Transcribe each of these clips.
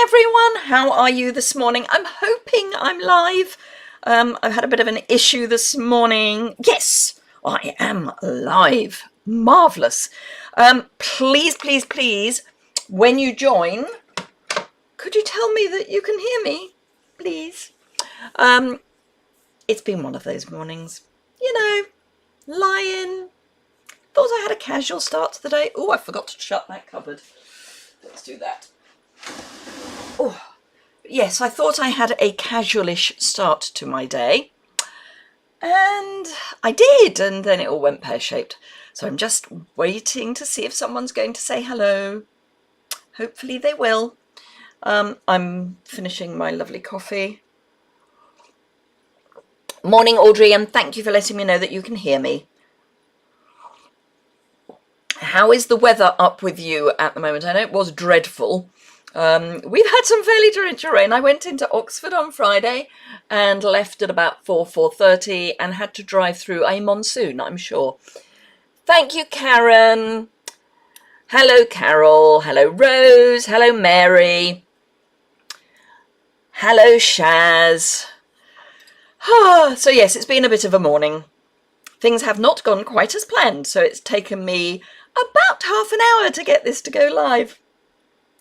everyone, how are you this morning? I'm hoping I'm live. I've had a bit of an issue this morning. Yes, I am live. Marvellous. Please, when you join, could you tell me that you can hear me, please? It's been one of those mornings, you know, lying. Thought I had a casual start to the day. Oh, I forgot to shut that cupboard. Let's do that. Oh, yes, I thought I had a casualish start to my day. And I did, and then it all went pear-shaped. So I'm just waiting to see if someone's going to say hello. Hopefully they will. I'm finishing my lovely coffee. Morning, Audrey, and thank you for letting me know that you can hear me. How is the weather up with you at the moment? I know it was dreadful. We've had some fairly torrential rain. I went into Oxford on Friday and left at about 4:30 and had to drive through a monsoon, I'm sure. Thank you, Karen. Hello, Carol. Hello, Rose. Hello, Mary. Hello, Shaz. So yes, it's been a bit of a morning. Things have not gone quite as planned, so it's taken me about half an hour to get this to go live.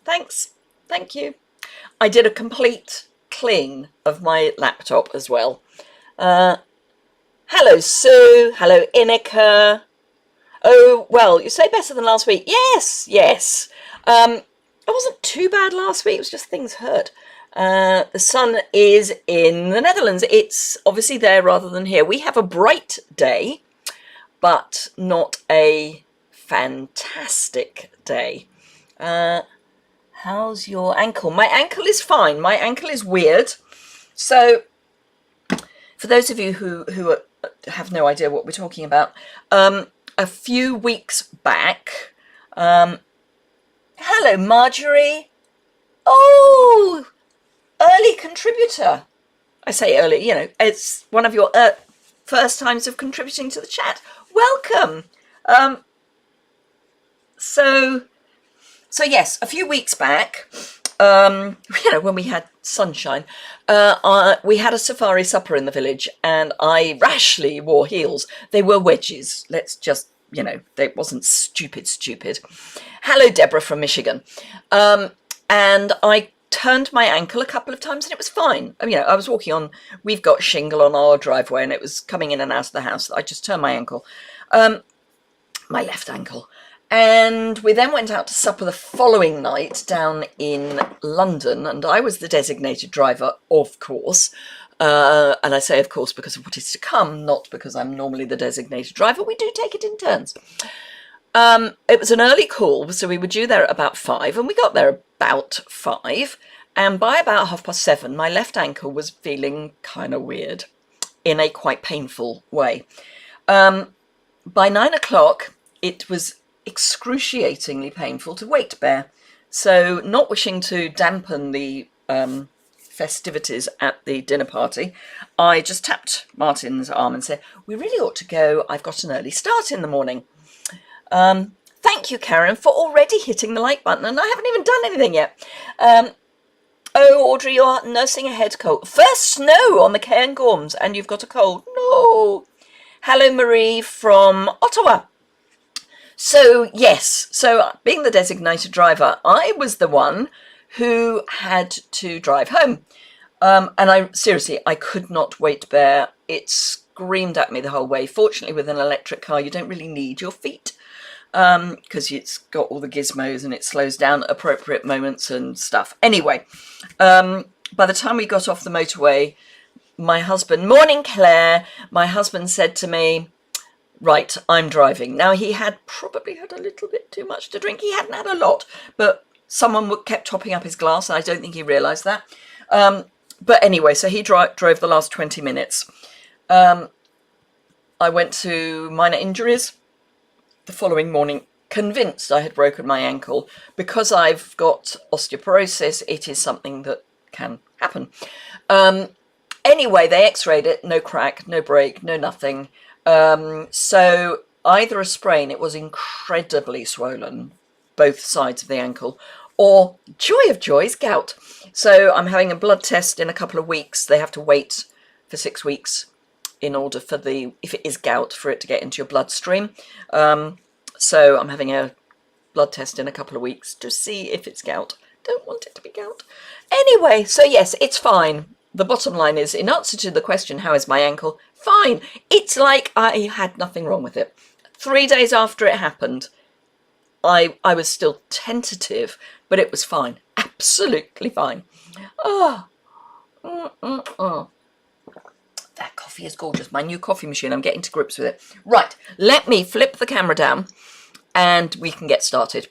Thanks. Thank you. I did a complete clean of my laptop as well. Hello, Sue. Hello, Inika. Oh, well, you say better than last week. Yes. It wasn't too bad last week. It was just things hurt. The sun is in the Netherlands. It's obviously there rather than here. We have a bright day, but not a fantastic day. How's your ankle? My ankle is fine. My ankle is weird. So for those of you who have no idea what we're talking about, a few weeks back, hello, Marjorie. Oh, early contributor. I say early, you know, it's one of your first times of contributing to the chat. Welcome. So yes, a few weeks back, you know, when we had sunshine, we had a safari supper in the village and I rashly wore heels. They were wedges. Let's just, you know, they wasn't stupid. Hello, Deborah from Michigan. And I turned my ankle a couple of times and it was fine. You know, I was walking on, we've got shingle on our driveway and it was coming in and out of the house. I just turned my ankle, my left ankle. And we then went out to supper the following night down in London, and I was the designated driver, of course. And I say, of course, because of what is to come, not because I'm normally the designated driver. We do take it in turns. It was an early call, so we were due there at about 5, and we got there about 5. And by about 7:30, my left ankle was feeling kind of weird in a quite painful way. By 9 o'clock, it was excruciatingly painful to weight bear. So not wishing to dampen the festivities at the dinner party, I just tapped Martin's arm and said, we really ought to go. I've got an early start in the morning. Thank you, Karen, for already hitting the like button, and I haven't even done anything yet. Oh, Audrey, you're nursing a head cold. First snow on the Cairngorms, and you've got a cold. No. Hello, Marie from Ottawa. So, yes, so being the designated driver, I was the one who had to drive home. And I could not weight bear. It screamed at me the whole way. Fortunately, with an electric car, you don't really need your feet because it's got all the gizmos and it slows down at appropriate moments and stuff. Anyway, by the time we got off the motorway, my husband, morning Claire, my husband said to me, right, I'm driving. Now, he had probably had a little bit too much to drink. He hadn't had a lot, but someone kept topping up his glass, and I don't think he realised that. But anyway, so he drove the last 20 minutes. I went to minor injuries the following morning, convinced I had broken my ankle. Because I've got osteoporosis, it is something that can happen. Anyway, they x-rayed it, no crack, no break, no nothing. So either a sprain, it was incredibly swollen, both sides of the ankle, or joy of joys, gout. So I'm having a blood test in a couple of weeks. They have to wait for 6 weeks in order for if it is gout, for it to get into your bloodstream. So I'm having a blood test in a couple of weeks to see if it's gout. Don't want it to be gout. Anyway, so yes, it's fine. The bottom line is, in answer to the question, how is my ankle? Fine. It's like I had nothing wrong with it. 3 days after it happened, I was still tentative, but it was fine. Absolutely fine. Oh. That coffee is gorgeous. My new coffee machine. I'm getting to grips with it. Right. Let me flip the camera down and we can get started.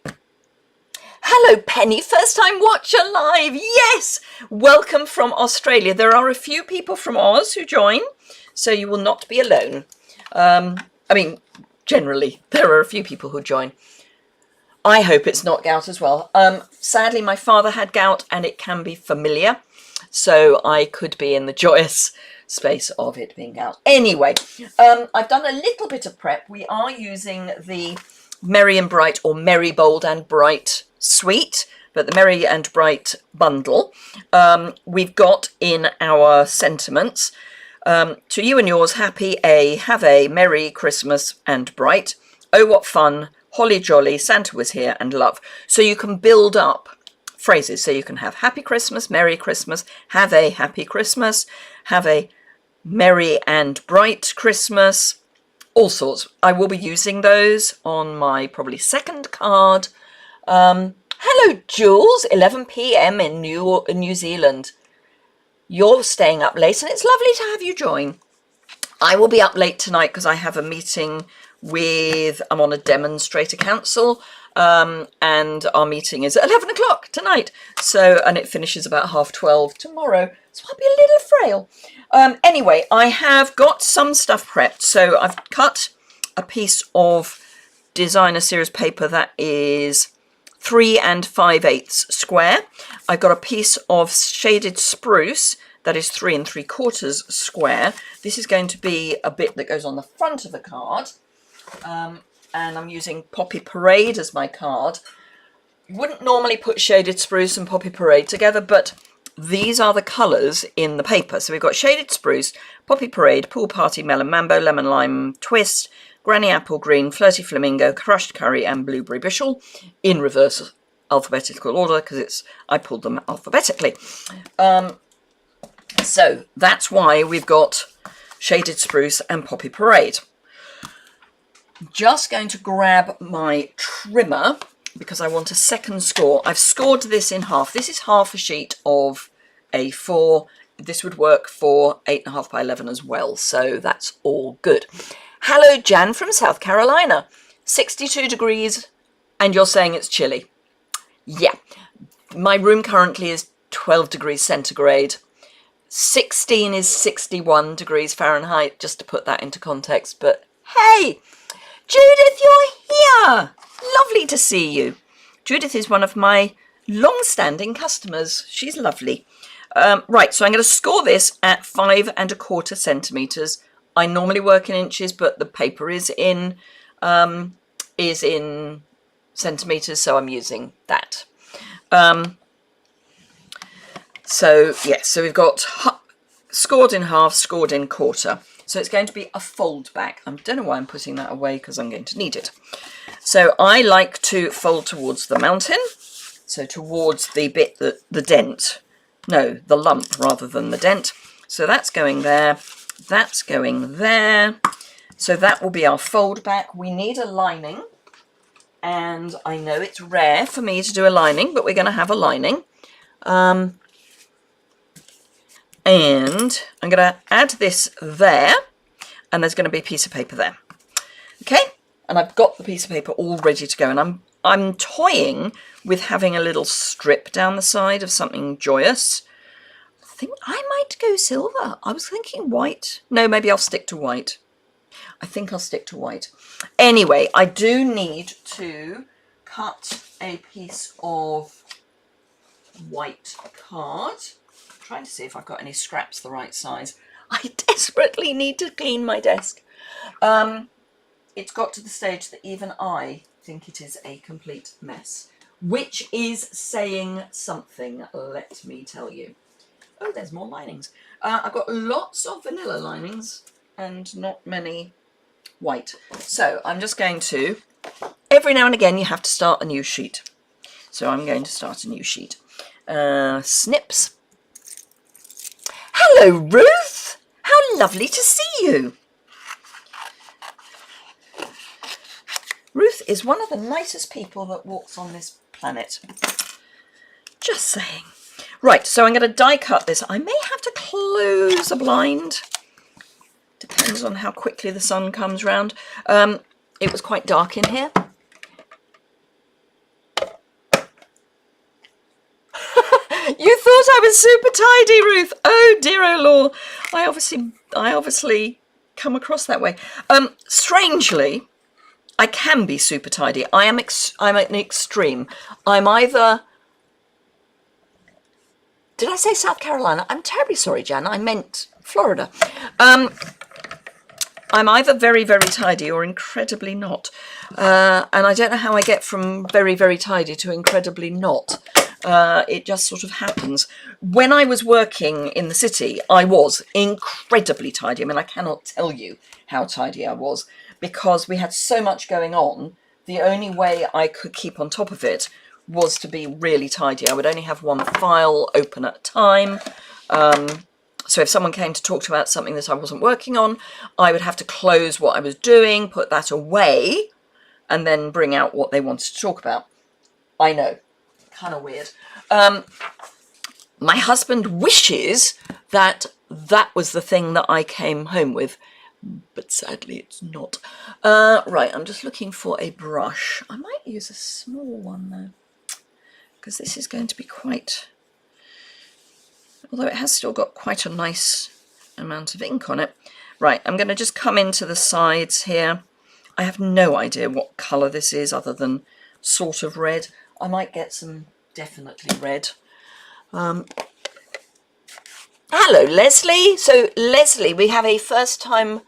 Hello, Penny. First time watcher live. Yes. Welcome from Australia. There are a few people from Oz who join, so you will not be alone. I mean, generally, there are a few people who join. I hope it's not gout as well. Sadly, my father had gout and it can be familiar, so I could be in the joyous space of it being gout. Anyway, I've done a little bit of prep. We are using the Merry and Bright, or Merry, Bold and Bright suite, but the Merry and Bright bundle. We've got in our sentiments, to you and yours, have a Merry Christmas and Bright. Oh, what fun. Holly jolly, Santa was here, and love. So you can build up phrases. So you can have Happy Christmas, Merry Christmas, have a Happy Christmas, have a Merry and Bright Christmas, all sorts. I will be using those on my probably second card. Hello, Jules, 11 p.m. in New Zealand. You're staying up late, and it's lovely to have you join. I will be up late tonight because I have a meeting I'm on a demonstrator council, and our meeting is at 11 o'clock tonight. So, and it finishes about 12:30 tomorrow. So I'll be a little frail. Anyway, I have got some stuff prepped. So I've cut a piece of designer series paper that is 3 5/8 square. I've got a piece of shaded spruce that is 3 3/4 square. This is going to be a bit that goes on the front of the card. And I'm using Poppy Parade as my card. You wouldn't normally put shaded spruce and Poppy Parade together, but these are the colours in the paper. So we've got shaded spruce, Poppy Parade, Pool Party, Melon Mambo, Lemon Lime Twist, Granny Apple Green, Flirty Flamingo, Crushed Curry and Blueberry Bushel in reverse alphabetical order because I pulled them alphabetically. So that's why we've got shaded spruce and Poppy Parade. Just going to grab my trimmer because I want a second score. I've scored this in half. This is half a sheet of A4. This would work for 8.5 by 11 as well, so that's all good. Hello, Jan from South Carolina. 62 degrees, and you're saying it's chilly. Yeah, my room currently is 12 degrees centigrade. 16 is 61 degrees Fahrenheit, just to put that into context. But hey, Judith, you're here. Lovely to see you. Judith is one of my long-standing customers. She's lovely. Right, so I'm going to score this at 5 1/4 centimetres. I normally work in inches, but the paper is in centimetres, so I'm using that. So yes, so we've got scored in half, scored in quarter. So it's going to be a fold back. I don't know why I'm putting that away because I'm going to need it. So I like to fold towards the mountain. So towards the bit that the dent, no, the lump rather than the dent. So that's going there. That's going there. So that will be our fold back. We need a lining. And I know it's rare for me to do a lining, but we're going to have a lining. And I'm going to add this there, and there's going to be a piece of paper there. Okay, and I've got the piece of paper all ready to go, and I'm toying with having a little strip down the side of something joyous. I think I might go silver. I was thinking white. No, maybe I'll stick to white. I think I'll stick to white. Anyway, I do need to cut a piece of white card. Trying to see if I've got any scraps the right size. I desperately need to clean my desk. It's got to the stage that even I think it is a complete mess. which is saying something, let me tell you. Oh, there's more linings. I've got lots of vanilla linings and not many white. So I'm just going to, every now and again you have to start a new sheet. So I'm going to start a new sheet. Snips. Hello, Ruth. How lovely to see you. Ruth is one of the nicest people that walks on this planet. Just saying. Right, so I'm going to die cut this. I may have to close a blind. Depends on how quickly the sun comes round. It was quite dark in here. You thought I was super tidy, Ruth. Oh dear, oh Lord. I obviously come across that way. Strangely, I can be super tidy. I'm an extreme. I'm either... Did I say South Carolina? I'm terribly sorry, Jan. I meant Florida. I'm either very, very tidy or incredibly not. And I don't know how I get from very, very tidy to incredibly not. It just sort of happens. When I was working in the city, I was incredibly tidy. I mean, I cannot tell you how tidy I was because we had so much going on. The only way I could keep on top of it was to be really tidy. I would only have one file open at a time. So if someone came to talk about something that I wasn't working on, I would have to close what I was doing, put that away, and then bring out what they wanted to talk about. I know, kind of weird. My husband wishes that that was the thing that I came home with, but sadly it's not. Right, I'm just looking for a brush. I might use a small one though, because this is going to be quite... Although it has still got quite a nice amount of ink on it. Right, I'm going to just come into the sides here. I have no idea what colour this is other than sort of red. I might get some definitely red. Hello, Leslie. So, Leslie, we have a first-time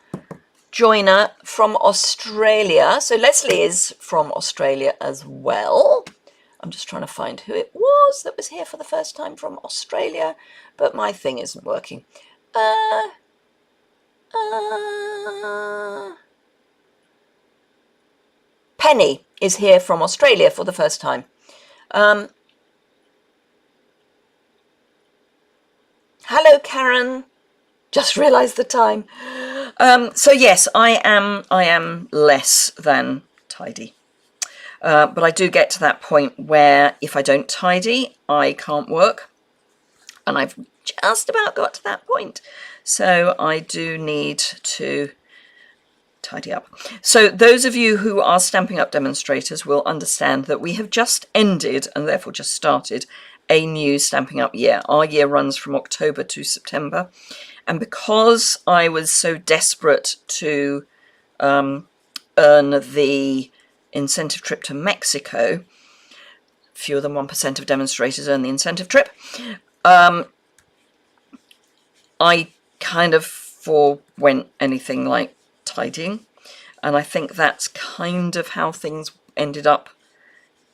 joiner from Australia. So, Leslie is from Australia as well. I'm just trying to find who it was that was here for the first time from Australia, but my thing isn't working. Penny is here from Australia for the first time. Hello, Karen. Just realised the time. So yes, I am less than tidy. But I do get to that point where if I don't tidy, I can't work. And I've just about got to that point. So I do need to tidy up. So those of you who are Stampin' Up! Demonstrators will understand that we have just ended, and therefore just started, a new Stampin' Up! Year. Our year runs from October to September. And because I was so desperate to earn the incentive trip to Mexico, fewer than 1% of demonstrators earn the incentive trip, I kind of forwent anything like tidying, and I think that's kind of how things ended up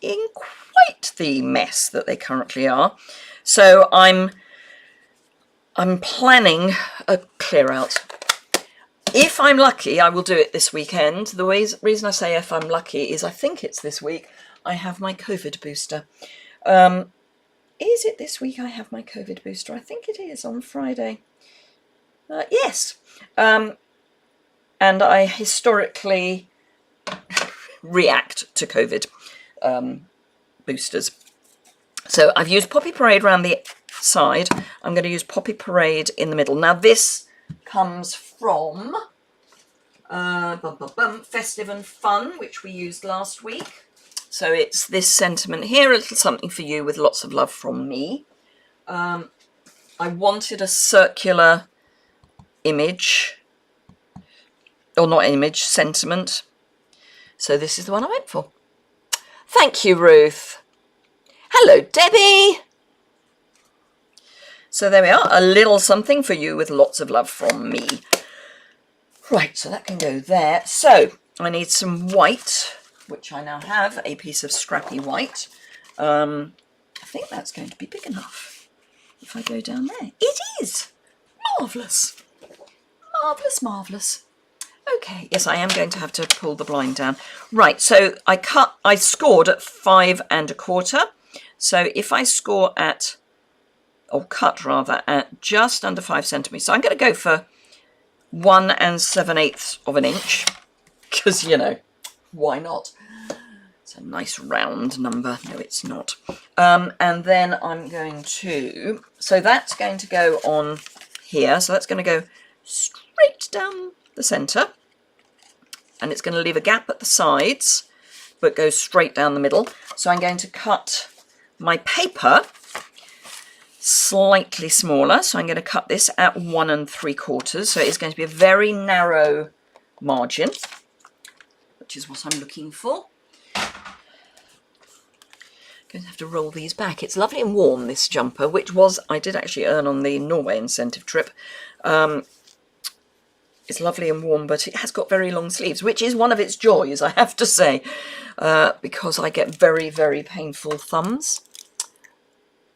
in quite the mess that they currently are. So I'm planning a clear out. If I'm lucky, I will do it this weekend. The reason I say if I'm lucky is I think it's this week. I have my COVID booster. Is it this week I have my COVID booster? I think it is on Friday. Yes. And I historically react to COVID boosters. So I've used Poppy Parade around the side. I'm going to use Poppy Parade in the middle. Now this comes from Festive and Fun, which we used last week. So it's this sentiment here, a little something for you with lots of love from me. I wanted a circular image, or not image, sentiment. So this is the one I went for. Thank you, Ruth. Hello, Debbie. So there we are, a little something for you with lots of love from me. Right, so that can go there. So I need some white, which I now have, a piece of scrappy white. I think that's going to be big enough if I go down there. It is! Marvellous. Marvellous, marvellous. Okay, yes, I am going to have to pull the blind down. Right, so I scored at 5 1/4. So if I score at, or cut rather, at just under 5 centimetres, so I'm going to go for 1 7/8 of an inch, because, you know, why not? It's a nice round number. No, it's not. And then I'm going to, so that's going to go on here. So that's going to go straight down the centre. And it's going to leave a gap at the sides, but go straight down the middle. So I'm going to cut my paper slightly smaller. So I'm going to cut this at 1 3/4. So it's going to be a very narrow margin, which is what I'm looking for. Going to have to roll these back. It's lovely and warm, this jumper, which was, I did actually earn on the Norway incentive trip. It's lovely and warm, but it has got very long sleeves, which is one of its joys, I have to say, because I get very, very painful thumbs.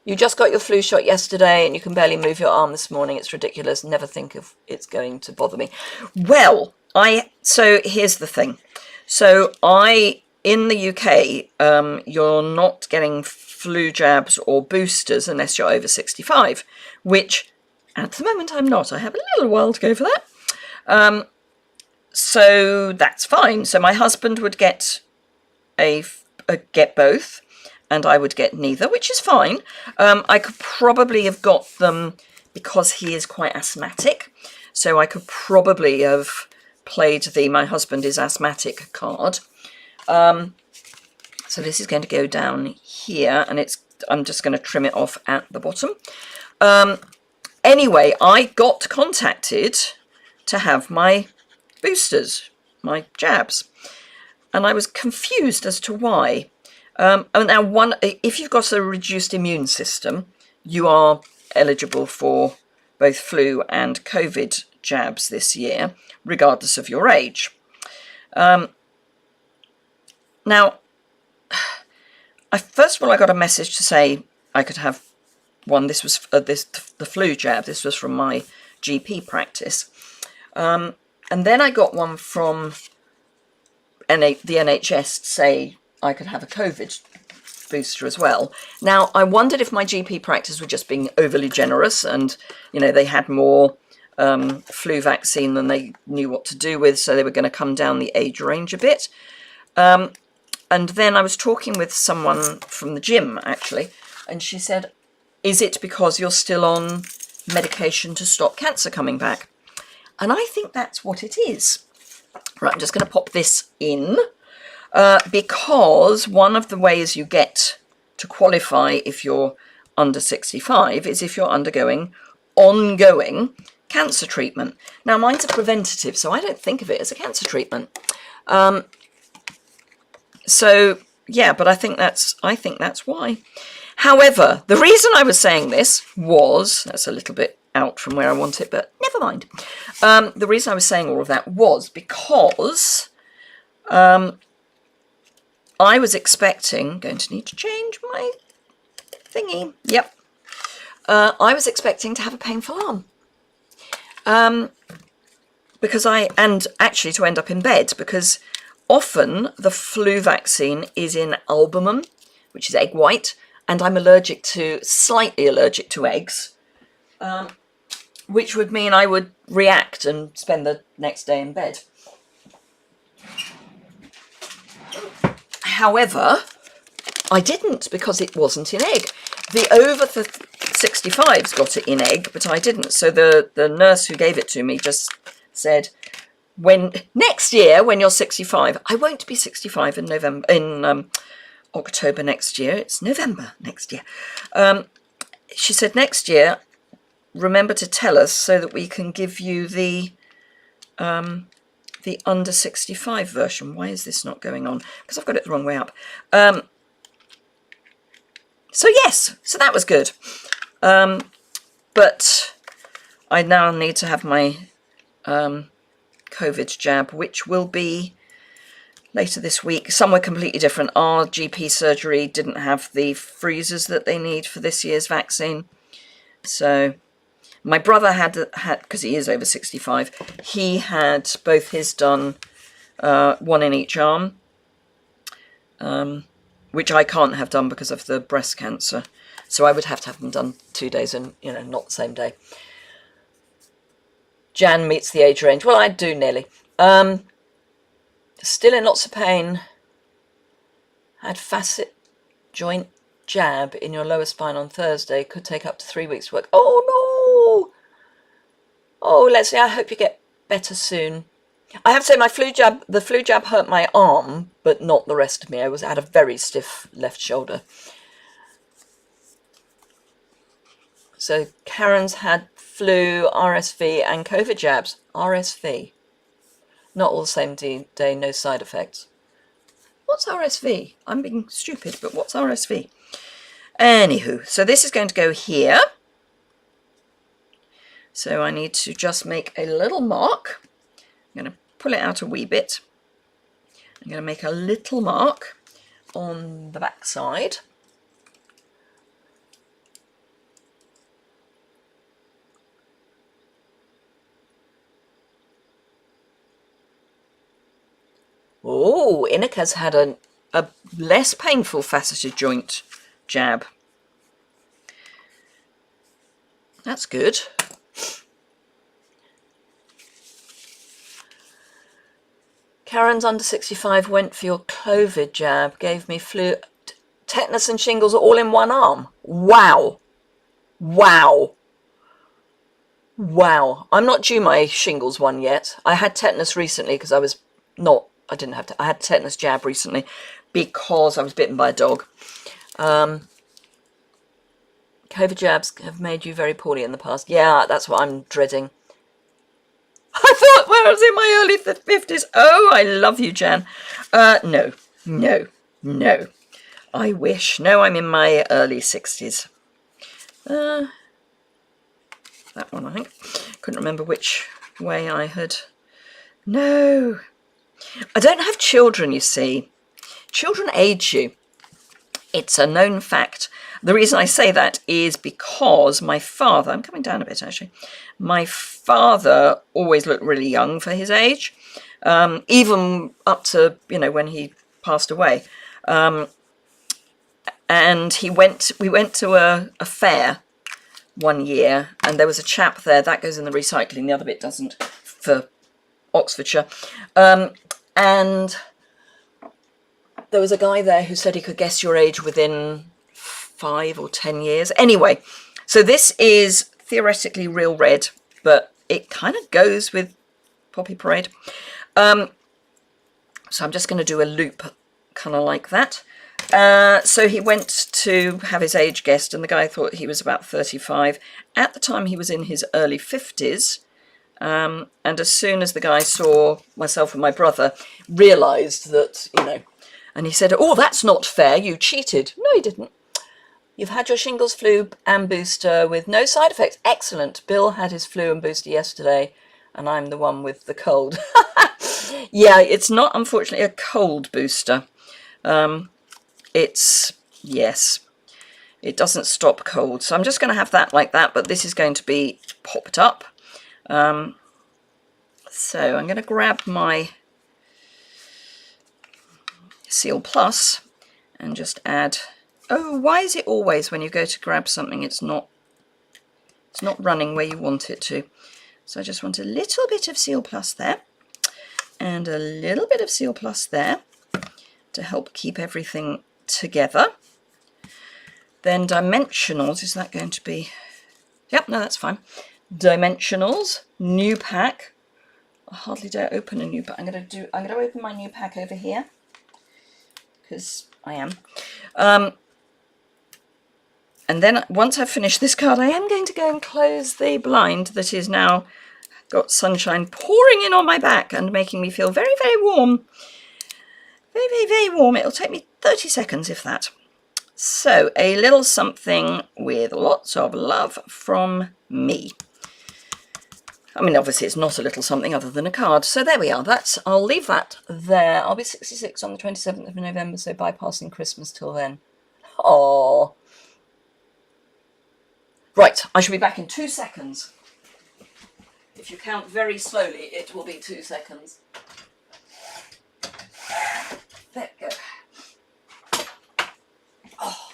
You just got your flu shot yesterday and you can barely move your arm this morning. It's ridiculous. Never think of it's going to bother me. Well, so here's the thing. So in the UK, you're not getting flu jabs or boosters unless you're over 65, which at the moment I'm not. I have a little while to go for that. So that's fine. So my husband would get get both, and I would get neither, which is fine. I could probably have got them because he is quite asthmatic. So I could probably have played the my husband is asthmatic card. So this is going to go down here, and I'm just going to trim it off at the bottom. Anyway, I got contacted to have my boosters, my jabs, and I was confused as to why. Now, if you've got a reduced immune system, you are eligible for both flu and COVID jabs this year, regardless of your age. Now, first of all, I got a message to say I could have one. This was the flu jab. This was from my GP practice. And then I got one from the NHS to say I could have a COVID booster as well. Now, I wondered if my GP practice were just being overly generous and, you know, they had more flu vaccine than they knew what to do with, so they were going to come down the age range a bit. And then I was talking with someone from the gym, actually, and she said, is it because you're still on medication to stop cancer coming back? And I think that's what it is. Right, I'm just going to pop this in because one of the ways you get to qualify if you're under 65 is if you're undergoing ongoing cancer treatment. Now, mine's a preventative, so I don't think of it as a cancer treatment. So, yeah, but I think that's why. However, the reason I was saying this was, that's a little bit out from where I want it, but never mind. The reason I was saying all of that was because I was expecting, going to need to change my thingy. Yep. I was expecting to have a painful arm. Because and actually to end up in bed, because often the flu vaccine is in albumin, which is egg white, and I'm slightly allergic to eggs. Which would mean I would react and spend the next day in bed. However, I didn't because it wasn't in egg. The over 65s got it in egg, but I didn't. So the nurse who gave it to me just said, next year when you're 65, I won't be 65 in October next year. It's November next year. She said next year, remember to tell us so that we can give you the under 65 version. Why is this not going on? Because I've got it the wrong way up. So yes, so that was good. But I now need to have my COVID jab, which will be later this week. Some were completely different. Our GP surgery didn't have the freezers that they need for this year's vaccine. So my brother had because he is over 65, he had both his done, one in each arm, which I can't have done because of the breast cancer. So I would have to have them done 2 days and, you know, not the same day. Jan meets the age range. Well, I do nearly. Still in lots of pain. Had facet joint jab in your lower spine on Thursday. Could take up to 3 weeks work. Oh no! Oh, Leslie, I hope you get better soon. I have to say the flu jab hurt my arm, but not the rest of me. I had a very stiff left shoulder. So Karen's had flu, RSV and COVID jabs. RSV. Not all the same day, no side effects. What's RSV? I'm being stupid, but what's RSV? Anywho, so this is going to go here. So I need to just make a little mark. I'm going to pull it out a wee bit. I'm going to make a little mark on the back side. Oh, Inika's had a less painful faceted joint jab. That's good. Karen's under 65 went for your COVID jab, gave me flu, tetanus and shingles all in one arm. Wow. Wow. Wow. I'm not due my shingles one yet. I had tetanus recently because I had tetanus jab recently because I was bitten by a dog. COVID jabs have made you very poorly in the past. Yeah, that's what I'm dreading. I thought when I was in my early 50s. Oh, I love you, Jan. No. I wish. No, I'm in my early 60s. That one, I think. Couldn't remember which way I had. No. I don't have children, you see. Children age you. It's a known fact. The reason I say that is because my father, I'm coming down a bit actually, my father always looked really young for his age, even up to, you know, when he passed away. And we went to a fair one year, and there was a chap there, that goes in the recycling, the other bit doesn't, for Oxfordshire. And there was a guy there who said he could guess your age within 5 or 10 years. Anyway, so this is theoretically real red, but it kind of goes with Poppy Parade. So I'm just going to do a loop kind of like that. So he went to have his age guessed, and the guy thought he was about 35. At the time, he was in his early 50s. And as soon as the guy saw myself and my brother, realised that, you know, and he said, "Oh, that's not fair, you cheated." No, he didn't. You've had your shingles, flu and booster with no side effects. Excellent. Bill had his flu and booster yesterday, and I'm the one with the cold. Yeah, it's not, unfortunately, a cold booster. Yes, it doesn't stop cold. So I'm just going to have that like that, but this is going to be popped up. So I'm going to grab my Seal Plus and just add. Oh, why is it always when you go to grab something it's not running where you want it to? So I just want a little bit of Seal Plus there and a little bit of Seal Plus there to help keep everything together. Then Dimensionals, is that going to be? Yep, no, that's fine. Dimensionals, new pack. I hardly dare open a new pack. I'm going to open my new pack over here because I am. And then once I've finished this card, I am going to go and close the blind that is now got sunshine pouring in on my back and making me feel very, very warm. Very, very, very warm. It'll take me 30 seconds, if that. So, a little something with lots of love from me. I mean, obviously it's not a little something other than a card. So there we are. I'll leave that there. I'll be 66 on the 27th of November, so bypassing Christmas till then. Oh. Right, I shall be back in 2 seconds. If you count very slowly, it will be 2 seconds. There we go. Oh,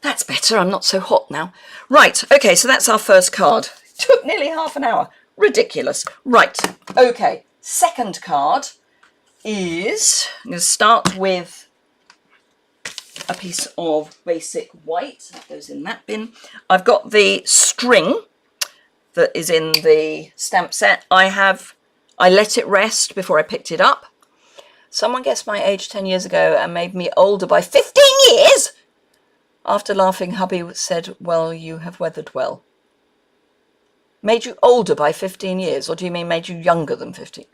that's better. I'm not so hot now. Right, okay, so that's our first card. Took nearly half an hour. Ridiculous. Right, okay. Second card is, I'm going to start with a piece of basic white. That goes in that bin. I've got the string that is in the stamp set. I let it rest before I picked it up. Someone guessed my age 10 years ago and made me older by 15 years. After laughing, hubby said, well, you have weathered well. Made you older by 15 years, or do you mean made you younger than 15?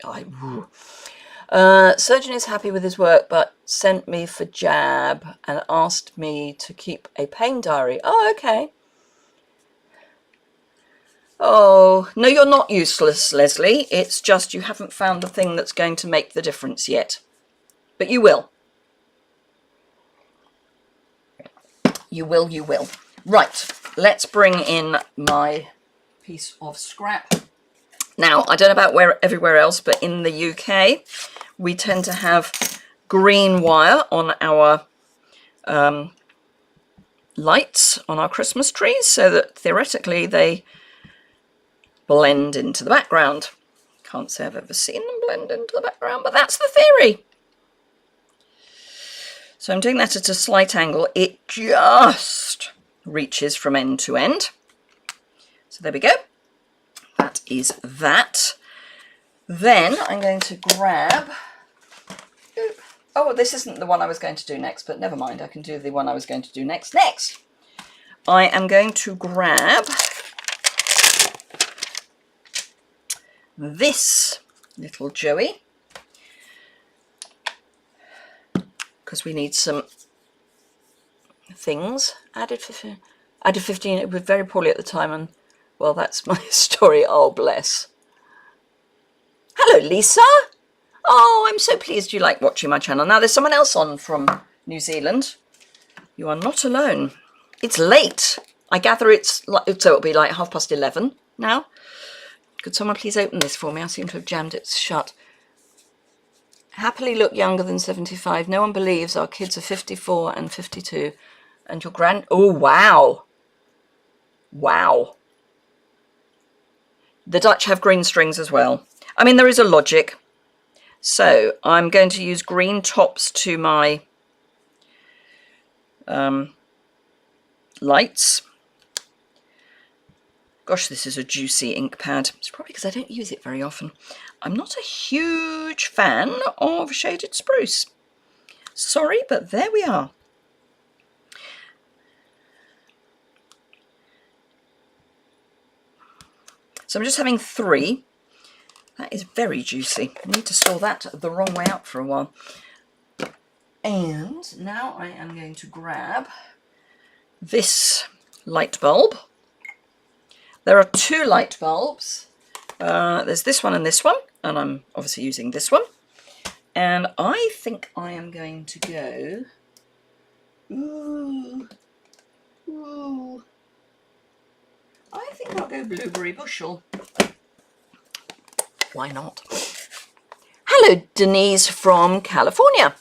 Surgeon is happy with his work, but sent me for jab and asked me to keep a pain diary. Oh, okay. Oh, no, you're not useless, Leslie. It's just you haven't found the thing that's going to make the difference yet. But you will. You will, you will. Right, let's bring in my piece of scrap. Now, I don't know about everywhere else, but in the UK, we tend to have green wire on our lights on our Christmas trees, so that theoretically they blend into the background. Can't say I've ever seen them blend into the background, but that's the theory. So I'm doing that at a slight angle. It just reaches from end to end. So there we go. That is that. Then I'm going to grab... Oh, this isn't the one I was going to do next, but never mind. I can do the one I was going to do next. Next, I am going to grab this little Joey, because we need some things added. 15. It was very poorly at the time, and well, that's my story. Oh, bless. Hello, Lisa. Oh, I'm so pleased you like watching my channel. Now, there's someone else on from New Zealand. You are not alone. It's late. I gather it's like, so it'll be like 11:30 now. Could someone please open this for me? I seem to have jammed it shut. Happily look younger than 75. No one believes our kids are 54 and 52. And your oh, wow. Wow. The Dutch have green strings as well. I mean, there is a logic. So I'm going to use green tops to my lights. Gosh, this is a juicy ink pad. It's probably because I don't use it very often. I'm not a huge fan of shaded spruce. Sorry, but there we are. So I'm just having 3. That is very juicy. I need to store that the wrong way out for a while. And now I am going to grab this light bulb. There are 2 light bulbs. There's this one, and I'm obviously using this one. And I think I am going to go... Ooh. I think I'll go blueberry bushel. Why not? Hello, Denise from California.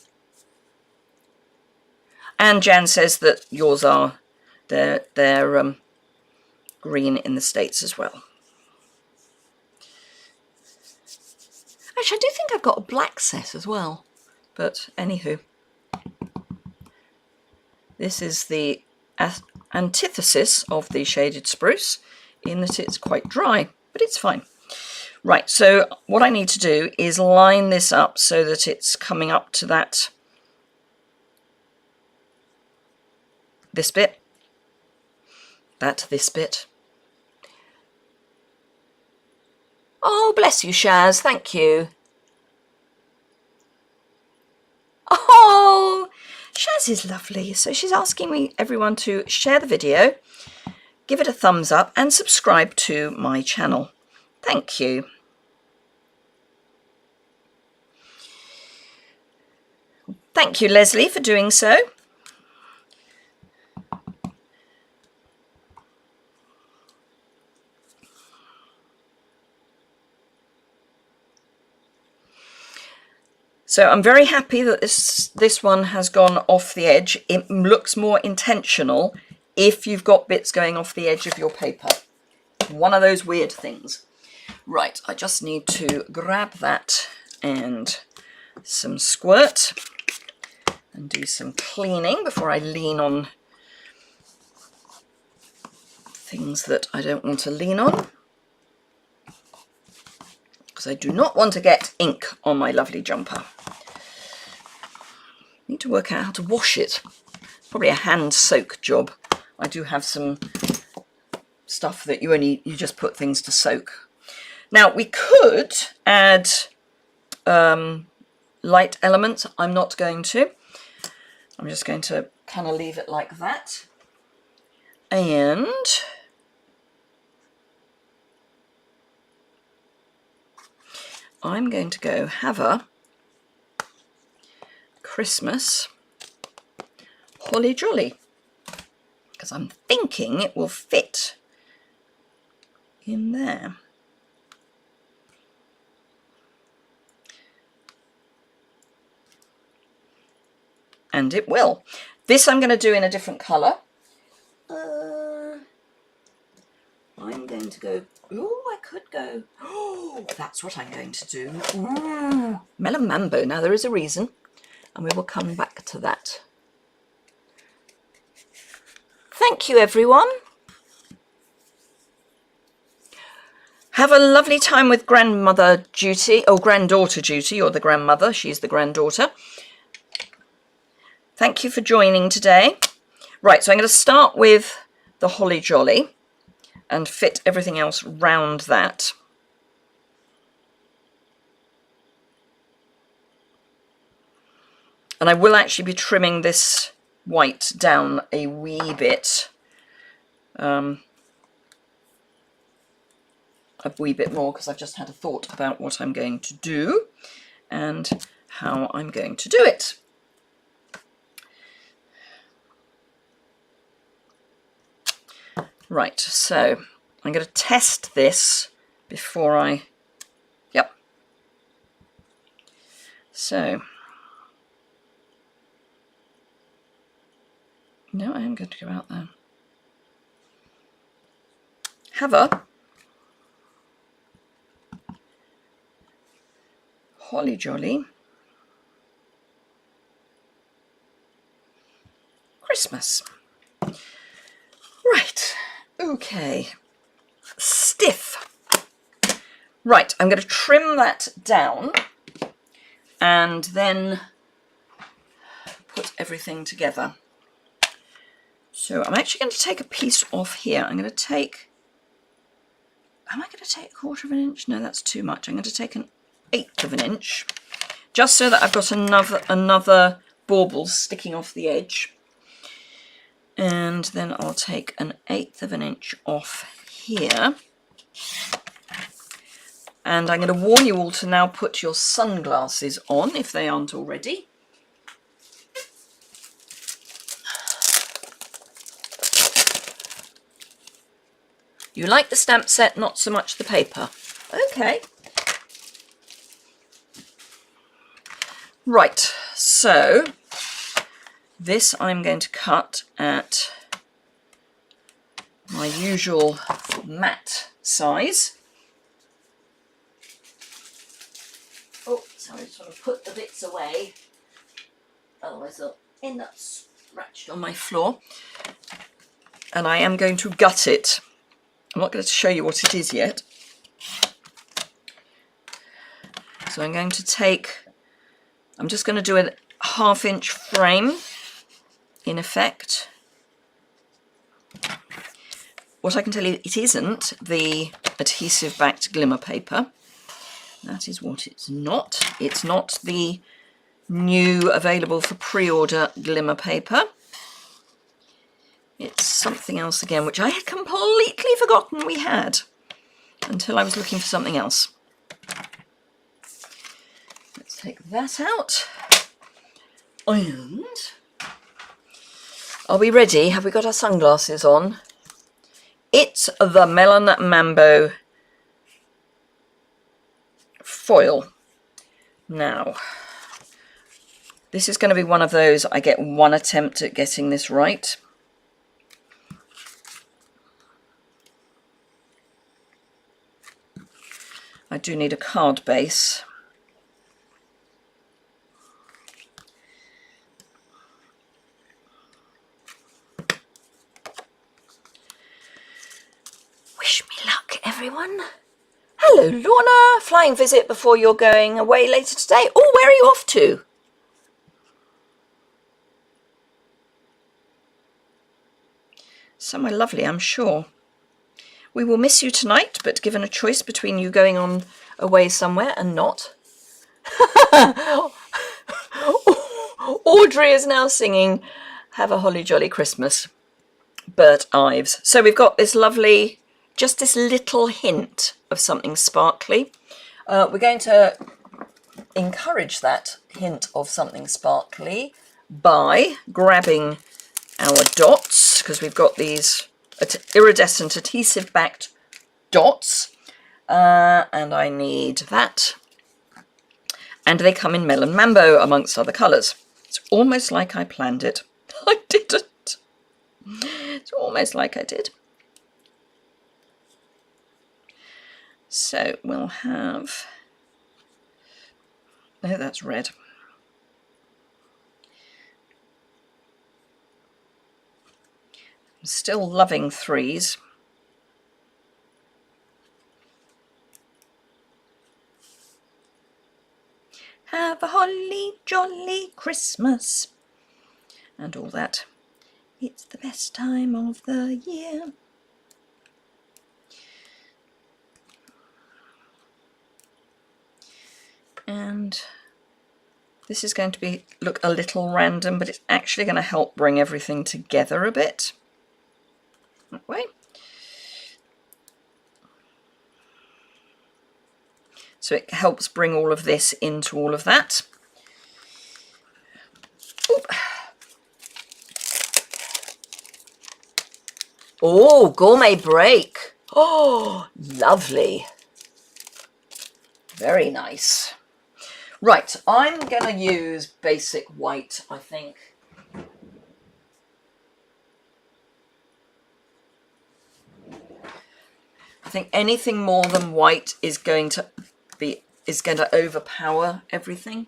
And Jan says that yours are they're green in the States as well. Actually, I do think I've got a black set as well. But anywho, this is the antithesis of the shaded spruce in that it's quite dry, but it's fine. Right, so what I need to do is line this up so that it's coming up to this bit, this bit. Oh, bless you, Shaz, thank you. Oh, Shaz is lovely. So she's asking everyone to share the video, give it a thumbs up and subscribe to my channel. Thank you. Thank you, Leslie, for doing so. So I'm very happy that this one has gone off the edge. It looks more intentional if you've got bits going off the edge of your paper. One of those weird things. Right, I just need to grab that and some squirt and do some cleaning before I lean on things that I don't want to lean on, because I do not want to get ink on my lovely jumper. Need to work out how to wash it. Probably a hand soak job. I do have some stuff that you just put things to soak. Now we could add light elements. I'm not going to. I'm just going to kind of leave it like that. And I'm going to go have a Christmas holly jolly, because I'm thinking it will fit in there. And it will. This I'm going to do in a different colour. I'm going to go, oh, I could go, oh, that's what I'm going to do. Ooh, melon mambo. Now there is a reason, and we will come back to that. Thank you, everyone. Have a lovely time with grandmother duty, or granddaughter duty. You're the grandmother, she's the granddaughter. Thank you for joining today. Right, so I'm going to start with the holly jolly and fit everything else round that. And I will actually be trimming this white down a wee bit. A wee bit more, because I've just had a thought about what I'm going to do and how I'm going to do it. Right, so I'm going to test this before I, yep. So, no, I am going to go out there. Have a holly jolly Christmas. Right. Okay, stiff. Right, I'm going to trim that down and then put everything together. So I'm actually going to take a piece off here. I'm going to take, am I going to take 1/4 of an inch? No, that's too much. I'm going to take 1/8 of an inch, just so that I've got another bauble sticking off the edge. And then I'll take 1/8 of an inch off here. And I'm going to warn you all to now put your sunglasses on if they aren't already. You like the stamp set, not so much the paper. Okay. Right, so this I'm going to cut at my usual matte size. Oh, sorry, sort of put the bits away, otherwise they'll end up scratched on my floor. And I am going to gut it. I'm not going to show you what it is yet. So I'm going to take, I'm just going to do a 1/2 inch frame in effect. What I can tell you, it isn't the adhesive backed glimmer paper. That is what it's not. It's not the new available for pre-order glimmer paper. It's something else again, which I had completely forgotten we had. until I was looking for something else. Let's take that out. And are we ready? Have we got our sunglasses on? It's the Melon Mambo foil. Now, this is going to be one of those, I get one attempt at getting this right. I do need a card base. Wish me luck, everyone. Hello, Lorna. Flying visit before you're going away later today. Oh, where are you off to? Somewhere lovely, I'm sure. We will miss you tonight, but given a choice between you going on away somewhere and not. Audrey is now singing Have a Holly Jolly Christmas. Bert Ives. So we've got this lovely, just this little hint of something sparkly. We're going to encourage that hint of something sparkly by grabbing our dots, because we've got these iridescent adhesive backed dots, and I need that, and they come in Melon Mambo amongst other colours. It's almost like I planned it. I didn't. It's almost like I did. So we'll have, oh, that's red. I'm still loving threes. Have a holly jolly Christmas and all that. It's the best time of the year. And this is going to look a little random, but it's actually going to help bring everything together a bit. That way. So it helps bring all of this into all of that. Oop. Oh, gourmet break. Oh, lovely. Very nice. Right, I'm going to use basic white, I think. I think anything more than white is going to overpower everything.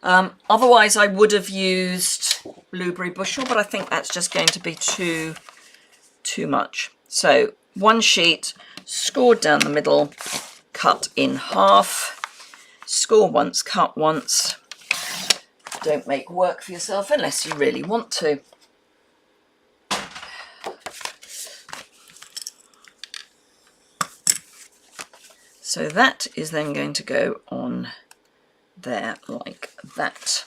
Otherwise, I would have used blueberry bushel, but I think that's just going to be too much. So one sheet, scored down the middle, cut in half. Score once, cut once. Don't make work for yourself unless you really want to. So that is then going to go on there like that.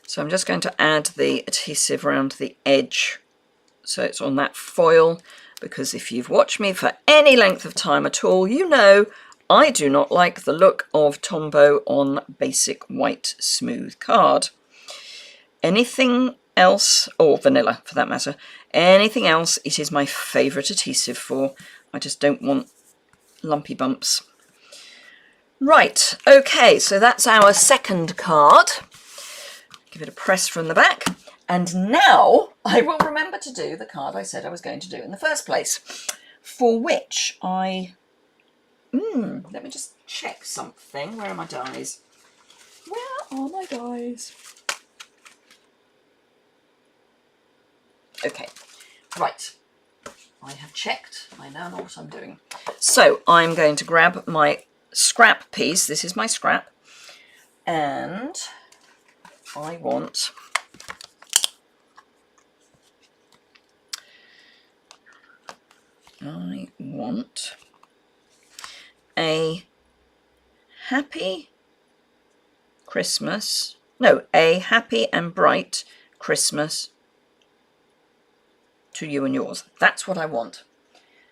So I'm just going to add the adhesive around the edge so it's on that foil, because if you've watched me for any length of time at all, you know I do not like the look of Tombow on basic white smooth card. Anything else, or vanilla for that matter, anything else it is my favourite adhesive for. I just don't want lumpy bumps. Right, okay, so that's our second card. Give it a press from the back. And now I will remember to do the card I said I was going to do in the first place, for which I... let me just check something. Where are my dies? Where are my dies? Okay, right. I have checked. I now know what I'm doing. So I'm going to grab my scrap piece. This is my scrap. And I want... a happy Christmas, no, a happy and bright Christmas to you and yours. That's what I want.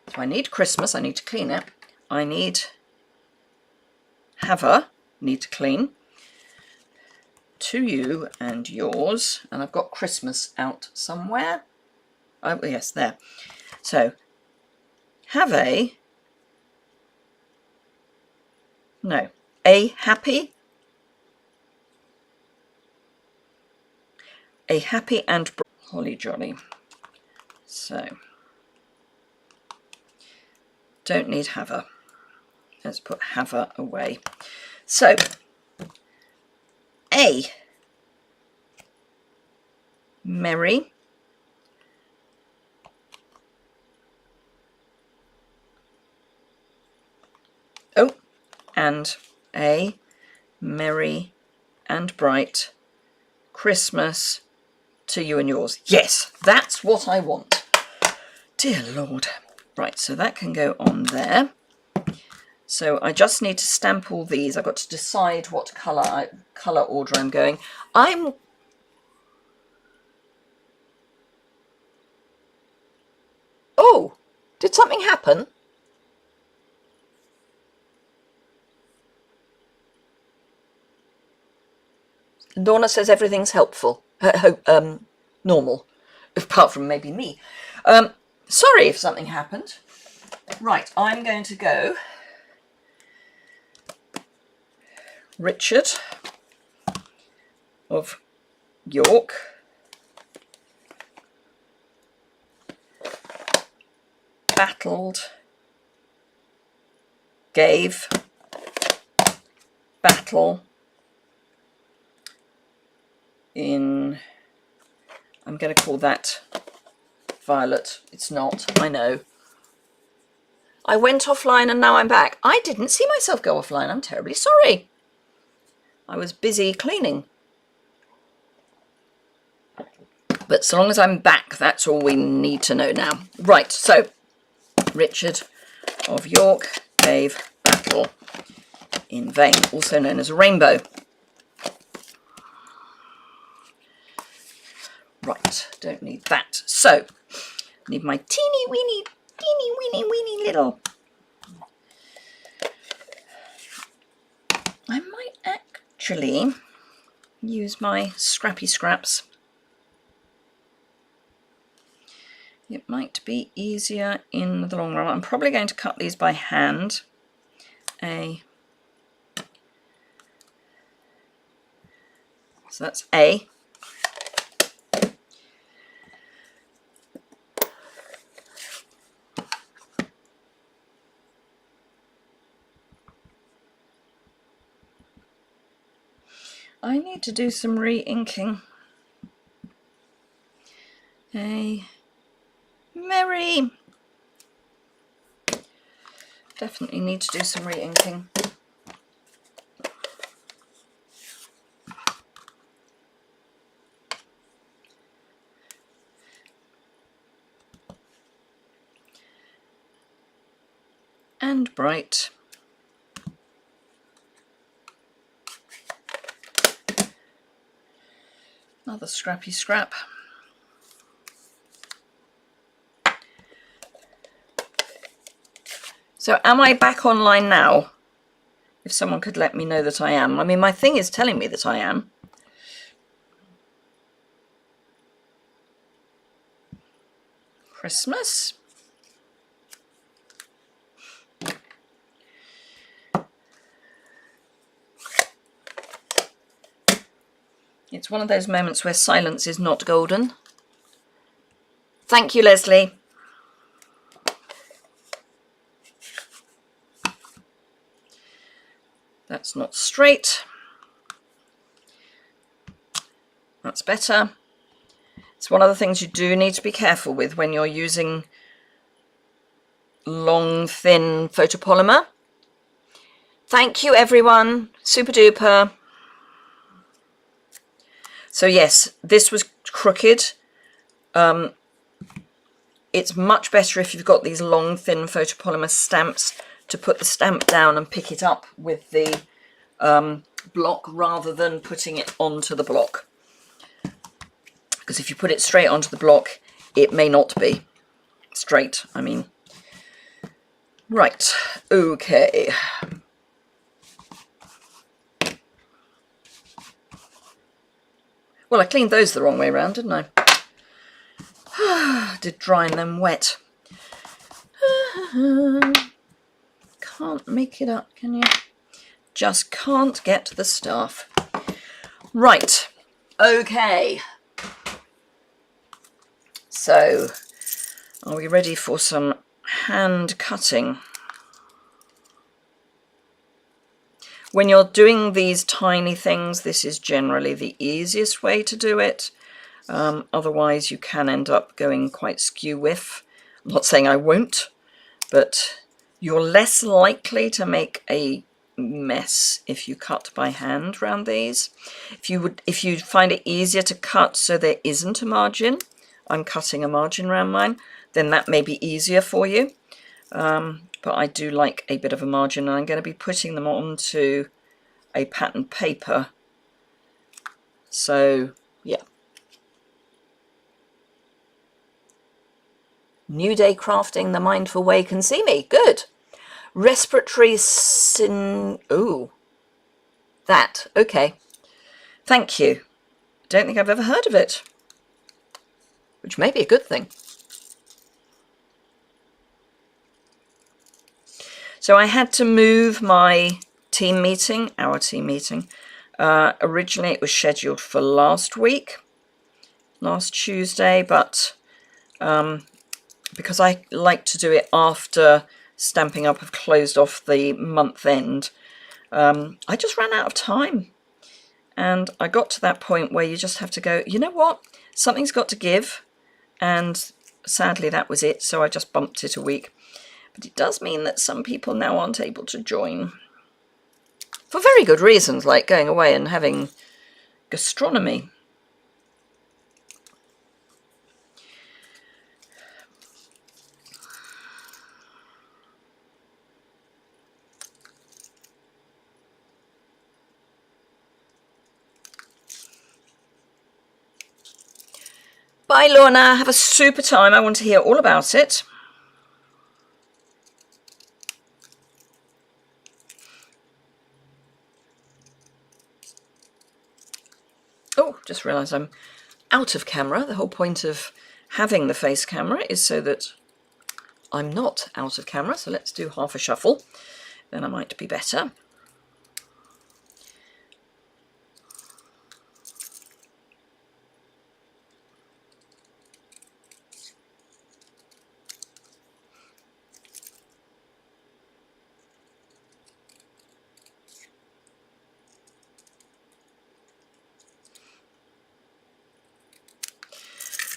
So I need Christmas, I need to clean it. I need Haver, need to clean. To you and yours. And I've got Christmas out somewhere. Oh, yes, there. So, have a happy and holly jolly. So, don't need Haver. Let's put Haver away. So, a merry and a merry and bright Christmas to you and yours. Yes, that's what I want. Dear Lord. Right, so that can go on there. So I just need to stamp all these. I've got to decide what colour order I'm going. Oh, did something happen? Lorna says everything's helpful, normal, apart from maybe me. Sorry if something happened. Right, I'm going to go Richard of York, battled, gave, battle, in, I'm going to call that Violet. It's not, I know. I went offline and now I'm back. I didn't see myself go offline. I'm terribly sorry. I was busy cleaning. But so long as I'm back, that's all we need to know now. Right, so Richard of York gave battle in vain, also known as a rainbow. Right, don't need that. So, need my teeny weeny little. I might actually use my scrappy scraps. It might be easier in the long run. I'm probably going to cut these by hand. So that's A. I need to do some re-inking. A merry. Definitely need to do some re-inking. And bright. Another scrappy scrap. So am I back online now? If someone could let me know that I am. I mean, my thing is telling me that I am. Christmas. It's one of those moments where silence is not golden. Thank you, Leslie. That's not straight. That's better. It's one of the things you do need to be careful with when you're using long, thin photopolymer. Thank you, everyone. Super duper. So yes, this was crooked. It's much better if you've got these long, thin photopolymer stamps to put the stamp down and pick it up with the block rather than putting it onto the block. Because if you put it straight onto the block, it may not be straight. I mean, Right, okay. Well, I cleaned those the wrong way around, didn't I? Did dry and then wet. Can't make it up, can you? Just can't get the staff. Right, okay. So, are we ready for some hand cutting? When you're doing these tiny things, this is generally the easiest way to do it. Otherwise, you can end up going quite skew-whiff. I'm not saying I won't, but you're less likely to make a mess if you cut by hand around these. If you find it easier to cut so there isn't a margin, I'm cutting a margin around mine, then that may be easier for you. But I do like a bit of a margin, and I'm going to be putting them onto a patterned paper. So, yeah. New Day Crafting, the mindful way can see me. Good. Respiratory ooh. That. Okay. Thank you. Don't think I've ever heard of it. Which may be a good thing. So I had to move my team meeting, our team meeting. Originally it was scheduled for last Tuesday, but because I like to do it after Stamping Up have closed off the month end, I just ran out of time. And I got to that point where you just have to go, you know what, something's got to give. And sadly that was it, so I just bumped it a week. But it does mean that some people now aren't able to join. For very good reasons, like going away and having gastronomy. Bye, Lorna. Have a super time. I want to hear all about it. Oh, just realised I'm out of camera. The whole point of having the face camera is so that I'm not out of camera. So let's do half a shuffle. Then I might be better.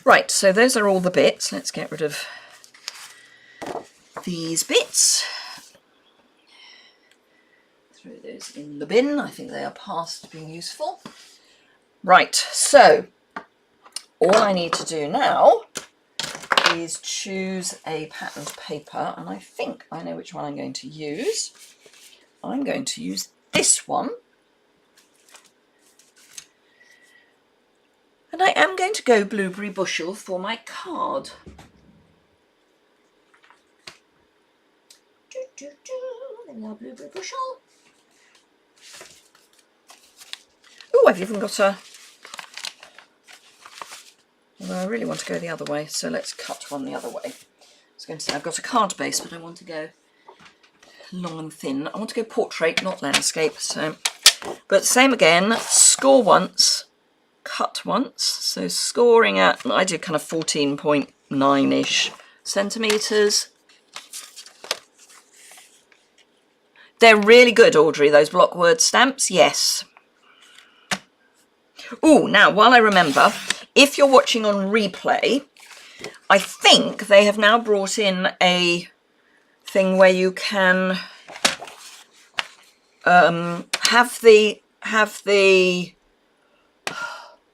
Right, so those are all the bits. Let's get rid of these bits. Throw those in the bin. I think they are past being useful. Right, so all I need to do now is choose a patterned paper, and I think I know which one I'm going to use. I'm going to use this one. And I am going to go Blueberry Bushel for my card. There we are, Blueberry Bushel. Oh, I've even got a... Well, I really want to go the other way, so let's cut one the other way. I was going to say I've got a card base, but I want to go long and thin. I want to go portrait, not landscape. So, but same again, score once, cut once. So scoring at, I did kind of 14.9-ish centimetres. They're really good, Audrey, those block word stamps, yes. Oh, now, while I remember, if you're watching on replay, I think they have now brought in a thing where you can have the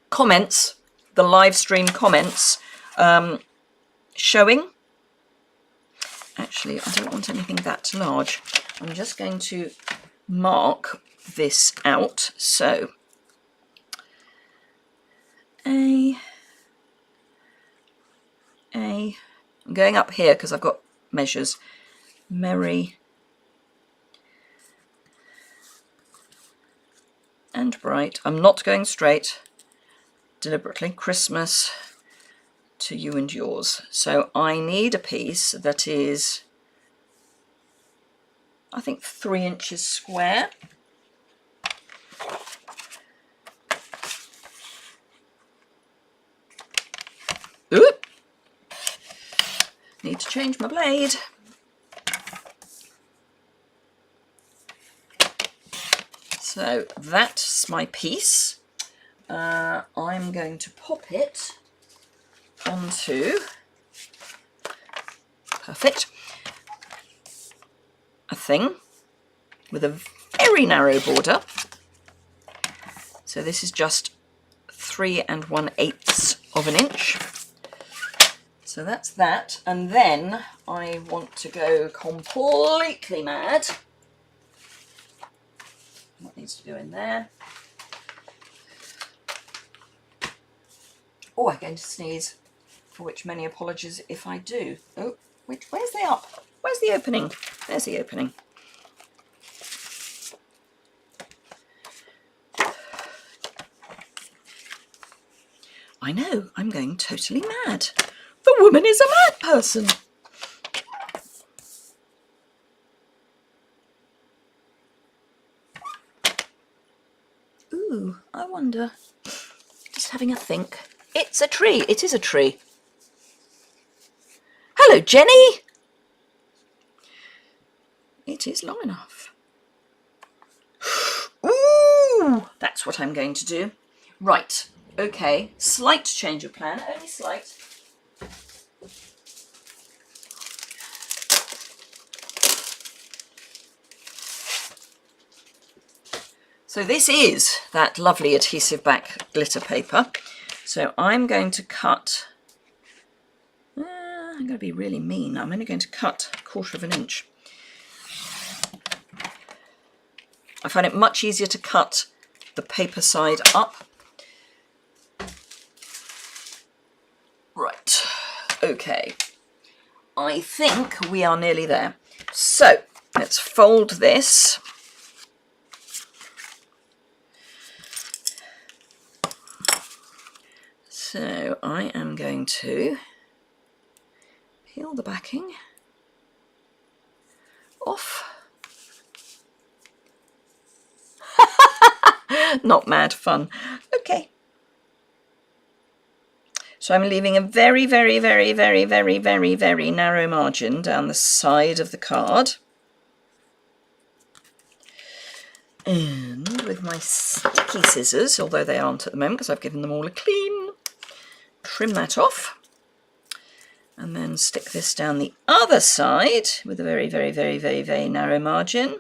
comments, the live stream comments showing. Actually, I don't want anything that large. I'm just going to mark this out. So I'm going up here because I've got measures. merry and bright. I'm not going straight, deliberately. Christmas to you and yours. So I need a piece that is, I think, 3 inches square. Oop! Need to change my blade. So that's my piece. I'm going to pop it onto, perfect, a thing with a very narrow border. So this is just 3 1/8 of an inch. So that's that. And then I want to go completely mad. What needs to go in there? Oh, I'm going to sneeze, for which many apologies if I do. Oh, where's the up? Where's the opening? There's the opening. I know, I'm going totally mad. The woman is a mad person. Ooh, I wonder. Just having a think. It's a tree. It is a tree. Hello, Jenny. It is long enough. Ooh, that's what I'm going to do. Right. Okay. Slight change of plan. Only slight. So this is that lovely adhesive back glitter paper. So I'm going to cut, I'm going to be really mean. I'm only going to cut 1/4 of an inch. I find it much easier to cut the paper side up. Right, okay. I think we are nearly there. So let's fold this. So I am going to peel the backing off. Not mad fun. Okay. So I'm leaving a very, very, very, very, very, very, very narrow margin down the side of the card. And with my sticky scissors, although they aren't at the moment because I've given them all a clean, trim that off. And then stick this down the other side with a very, very, very, very, very narrow margin.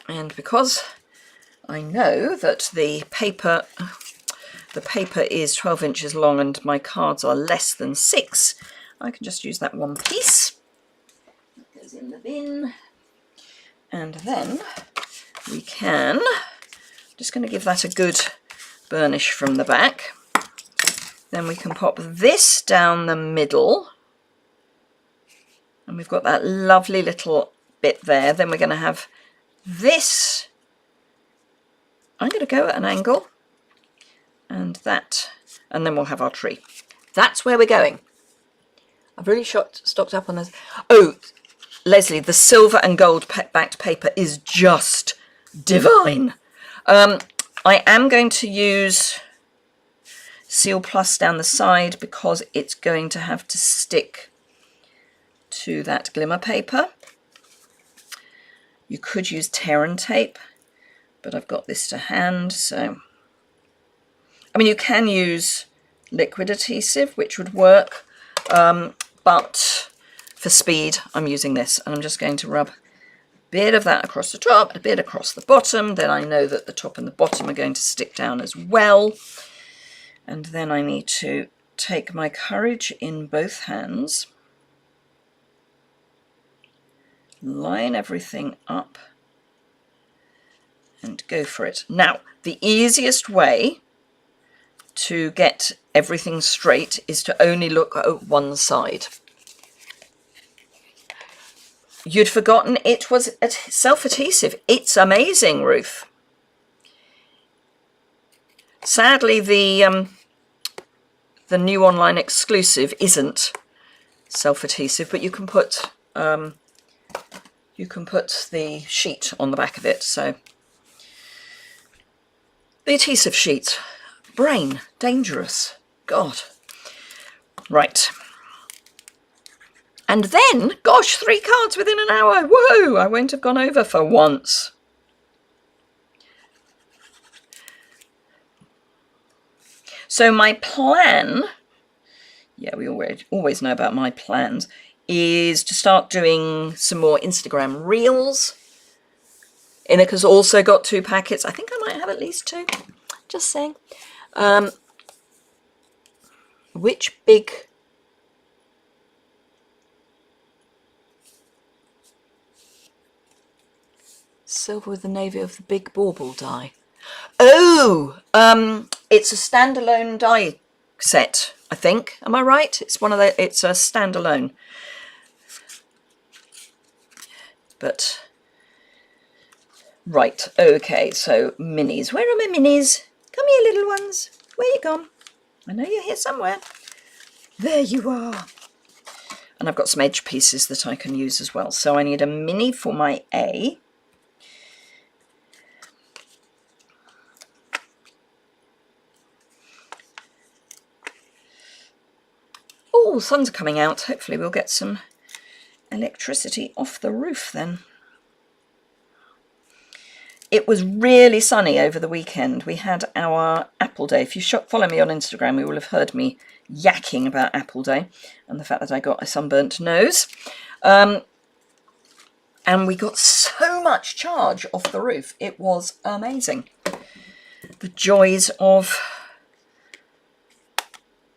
And because I know that the paper is 12 inches long and my cards are less than 6, I can just use that one piece. That goes in the bin. And then we can, just going to give that a good burnish from the back. Then we can pop this down the middle. And we've got that lovely little bit there. Then we're going to have this. I'm going to go at an angle. And that. And then we'll have our tree. That's where we're going. I've really stocked up on this. Oh, Leslie, the silver and gold backed paper is just divine. I am going to use Seal Plus down the side because it's going to have to stick to that glimmer paper. You could use tear and tape, but I've got this to hand, so... I mean, you can use liquid adhesive, which would work, but for speed, I'm using this, and I'm just going to rub a bit of that across the top, a bit across the bottom. Then I know that the top and the bottom are going to stick down as well. And then I need to take my courage in both hands, line everything up, and go for it. Now, the easiest way to get everything straight is to only look at one side. You'd forgotten it was self-adhesive. It's amazing, Ruth. Sadly, the new online exclusive isn't self-adhesive, but you can put the sheet on the back of it. So the adhesive sheet, brain, dangerous. God. Right. And then, gosh, 3 cards within an hour. Whoa, I won't have gone over for once. So my plan, yeah, we always know about my plans, is to start doing some more Instagram reels. Inika's also got 2 packets. I think I might have at least 2. Just saying. Which big... Silver with the navy of the big bauble die. Oh, it's a standalone die set, I think. Am I right? It's one of the. It's a standalone. But right, okay. So minis. Where are my minis? Come here, little ones. Where you gone? I know you're here somewhere. There you are. And I've got some edge pieces that I can use as well. So I need a mini for my A. Oh, sun's coming out. Hopefully we'll get some electricity off the roof then. It was really sunny over the weekend. We had our Apple Day. If you follow me on Instagram, you will have heard me yakking about Apple Day and the fact that I got a sunburnt nose. And we got so much charge off the roof. It was amazing. The joys of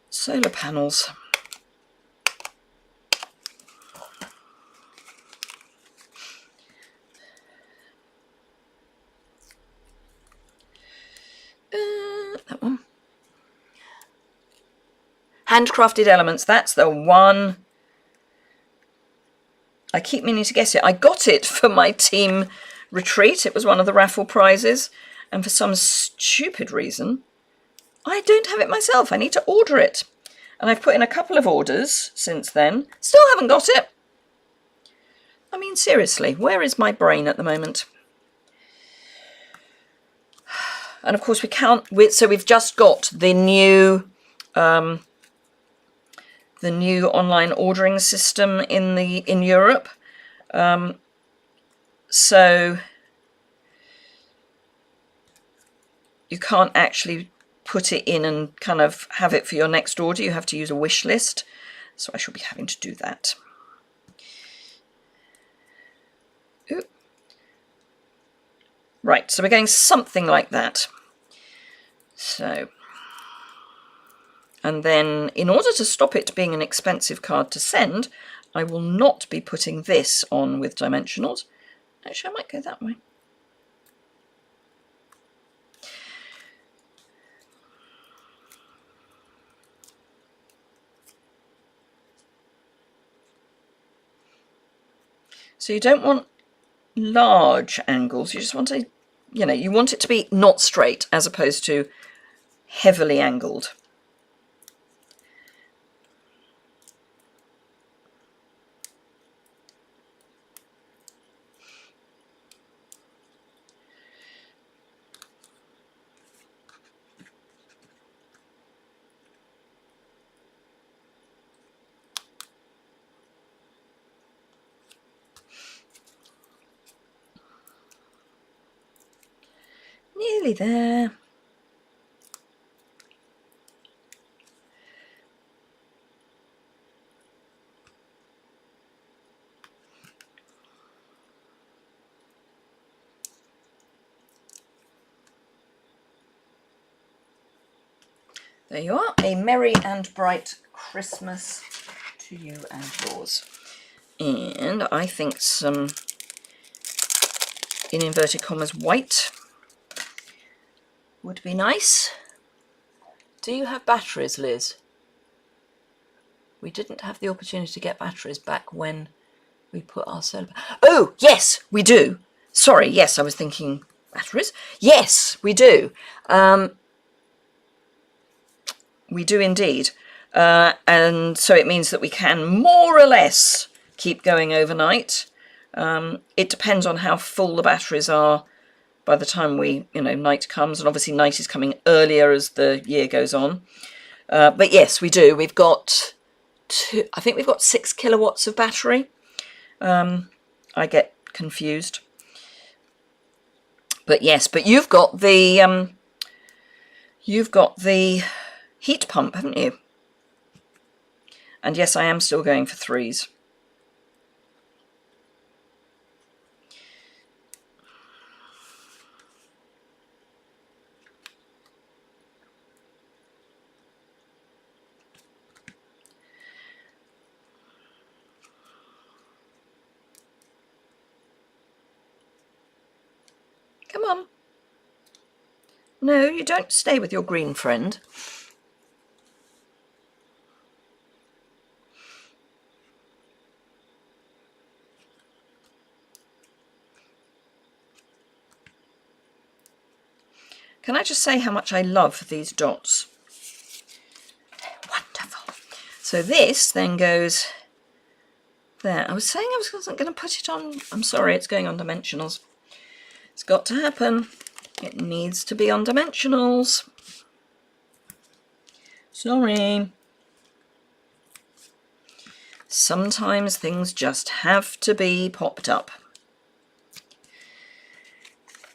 solar panels. That one. Handcrafted elements, that's the one. I keep meaning to guess it. I got it for my team retreat. It was one of the raffle prizes. And for some stupid reason, I don't have it myself. I need to order it. And I've put in a couple of orders since then. Still haven't got it. I mean, seriously, where is my brain at the moment? And of course we can't, so we've just got the new online ordering system in Europe. So you can't actually put it in and kind of have it for your next order. You have to use a wish list. So I shall be having to do that. Ooh. Right, so we're going something like that. So, and then in order to stop it being an expensive card to send, I will not be putting this on with dimensionals. Actually, I might go that way. So you don't want large angles, you just want to, you want it to be not straight as opposed to heavily angled. Nearly there. There you are. A merry and bright Christmas to you and yours. And I think some, in inverted commas, white would be nice. Do you have batteries, Liz? We didn't have the opportunity to get batteries back when we put our solar... Oh, yes, we do. Sorry, yes, I was thinking batteries. Yes, we do. We do indeed. And so it means that we can more or less keep going overnight. It depends on how full the batteries are by the time night comes. And obviously night is coming earlier as the year goes on. But yes, we do. We've got I think we've got 6 kilowatts of battery. I get confused. But yes, but you've got the heat pump, haven't you? And yes, I am still going for 3s. Come on. No, you don't stay with your green friend. Can I just say how much I love these dots? Wonderful. So this then goes there. I was saying I wasn't going to put it on. I'm sorry, it's going on dimensionals. It's got to happen. It needs to be on dimensionals. Sorry. Sometimes things just have to be popped up.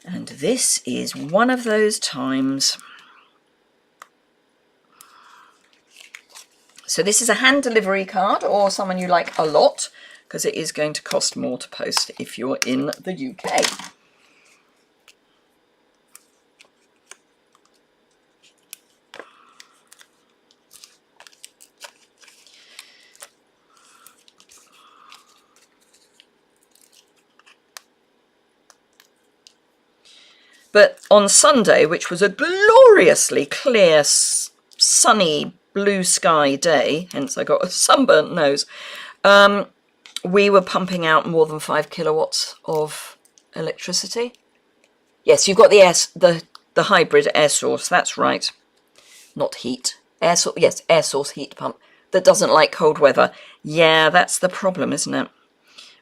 And this is one of those times. So this is a hand delivery card or someone you like a lot, because it is going to cost more to post if you're in the UK. But on Sunday, which was a gloriously clear, sunny, blue sky day, hence I got a sunburnt nose, we were pumping out more than 5 kilowatts of electricity. Yes, you've got the hybrid air source, that's right. Not heat. Air source heat pump that doesn't like cold weather. Yeah, that's the problem, isn't it?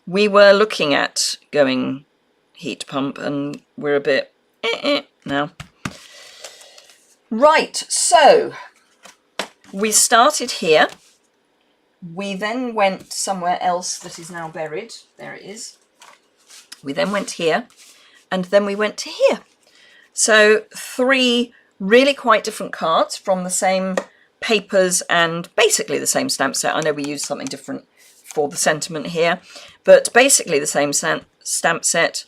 We were looking at going heat pump and we're a bit now. Right, so we started here. We then went somewhere else that is now buried. There it is. We then went here, and then we went to here. So 3 really quite different cards from the same papers and basically the same stamp set. I know we used something different for the sentiment here, but basically the same stamp set.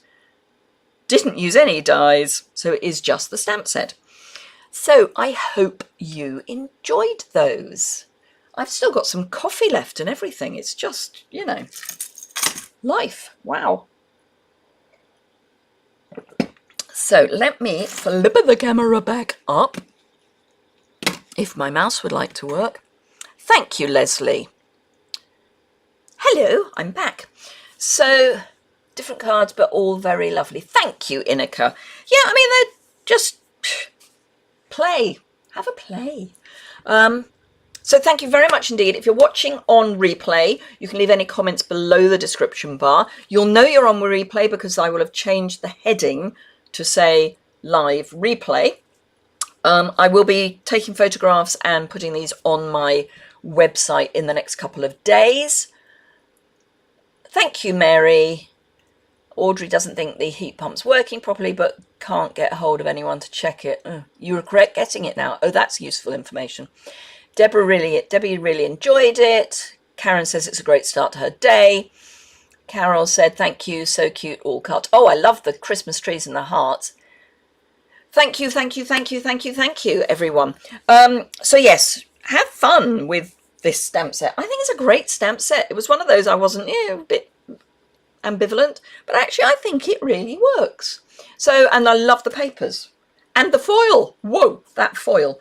Didn't use any dies, so it is just the stamp set. So I hope you enjoyed those. I've still got some coffee left and everything. It's just, life. Wow. So let me flip the camera back up, if my mouse would like to work. Thank you, Leslie. Hello, I'm back. So... different cards, but all very lovely. Thank you, Inika. Yeah, I mean, they're just play. Have a play. So thank you very much indeed. If you're watching on replay, you can leave any comments below the description bar. You'll know you're on replay because I will have changed the heading to say live replay. I will be taking photographs and putting these on my website in the next couple of days. Thank you, Mary. Audrey doesn't think the heat pump's working properly, but can't get hold of anyone to check it. You regret getting it now. Oh, that's useful information. Debbie really enjoyed it. Karen says it's a great start to her day. Carol said, thank you, so cute, all cut. Oh, I love the Christmas trees and the hearts. Thank you, everyone. So yes, have fun with this stamp set. I think it's a great stamp set. It was one of those I wasn't a bit ambivalent, but actually I think it really works. So, and I love the papers and the foil. Whoa, that foil.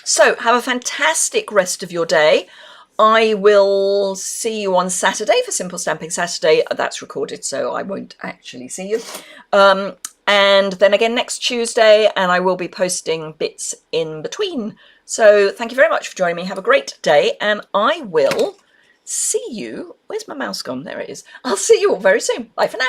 So have a fantastic rest of your day. I will see you on Saturday for Simple Stamping Saturday. That's recorded, so I won't actually see you. And then again next Tuesday, and I will be posting bits in between. So thank you very much for joining me. Have a great day, and I will see you. Where's my mouse gone? There it is. I'll see you all very soon. Bye for now.